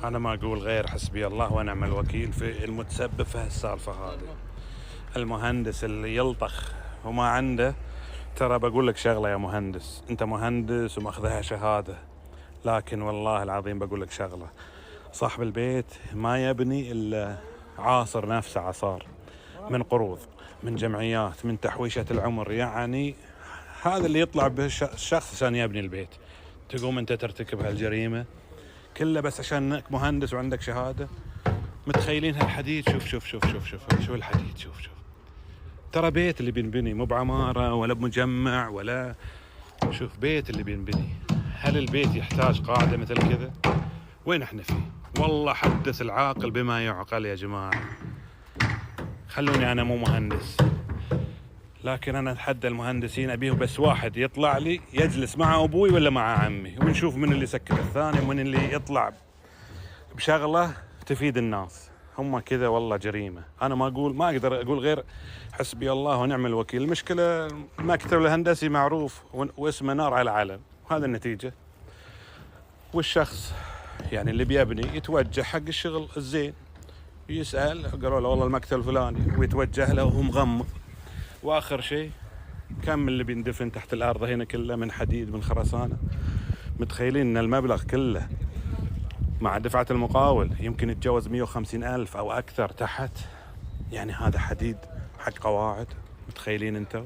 أنا ما أقول غير حسبي الله ونعم الوكيل في المتسبب في هالسالفة هذه. المهندس اللي يلطخ وما عنده، ترى بقول لك شغلة يا مهندس، أنت مهندس وماخذها شهادة، لكن والله العظيم بقول لك شغلة، صاحب البيت ما يبني إلا عاصر نفسه عصار من قروض، من جمعيات، من تحويشة العمر. يعني هذا اللي يطلع به الشخص عشان يبني البيت، تقوم أنت ترتكب هالجريمة كله بس عشان انك مهندس وعندك شهادة. متخيلين هالحديد؟ شوف الحديد، شوف ترى بيت اللي بينبني مو بعمارة ولا بمجمع ولا، شوف بيت اللي بينبني. هل البيت يحتاج قاعدة مثل كذا؟ وين احنا فيه؟ والله حدث العاقل بما يعقل يا جماعة. خلوني انا مو مهندس، لكن انا اتحدى المهندسين، ابيه بس واحد يطلع لي يجلس مع ابوي ولا مع عمي ونشوف من اللي يسكت الثاني ومن اللي يطلع بشغله تفيد الناس. هم كذا والله جريمة. أنا ما أقدر أقول غير حسبي الله ونعم الوكيل. المشكلة المكتب الهندسي معروف واسمه نار على علم، وهذا النتيجة. والشخص يعني اللي بيبني يتوجه حق الشغل الزين، يسأل قالوا له والله المكتب الفلاني، ويتوجه له وهو مغمض. وآخر شيء كم اللي بيندفن تحت الأرض هنا كله من حديد من خرسانة. متخيلين أن المبلغ كله مع دفعة المقاول يمكن يتجاوز 150,000 أو أكثر تحت؟ يعني هذا حديد حق قواعد. متخيلين أنت؟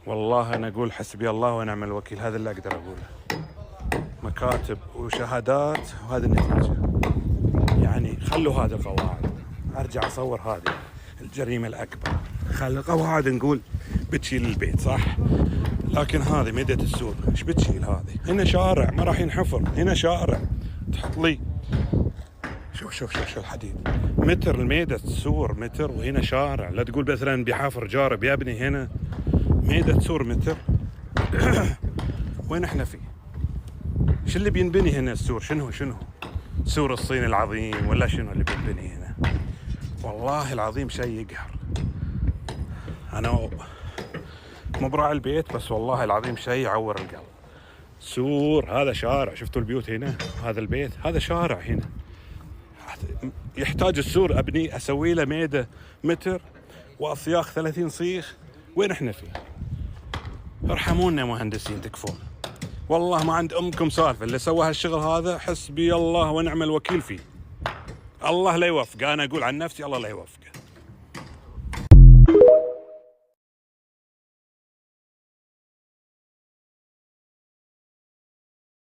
والله أنا أقول حسبي الله ونعم الوكيل، هذا اللي أقدر أقوله. مكاتب وشهادات وهذا النتيجة. يعني خلوا هذه القواعد، أرجع أصور هذه الجريمة الأكبر. خلوا القواعد نقول بتشيل البيت صح، لكن هذه ميدة السور إيش بتشيل؟ هذه هنا شارع ما راح ينحفر، هنا شارع تحط لي شوف الحديد متر، الميدة السور متر، وهنا شارع. لا تقول مثلا بيحافر جارب يبني هنا ميدة سور متر. وين احنا فيه؟ شو اللي بينبني هنا السور؟ شنو سور الصين العظيم ولا شنو اللي بينبني هنا؟ والله العظيم شيء يقهر. انا مو براعي البيت بس والله العظيم شيء يعور القلب. سور، هذا شارع، شفتوا البيوت هنا، هذا البيت هذا شارع هنا، يحتاج السور ابني اسوي له ميدة متر واصياخ 30 صيخ. وين احنا فيه؟ ارحمونا يا مهندسين، تكفون والله ما عند امكم سالفه. اللي سوى هالشغل هذا حسبي الله ونعم الوكيل فيه. الله لا يوفق، انا اقول عن نفسي الله لا يوفق.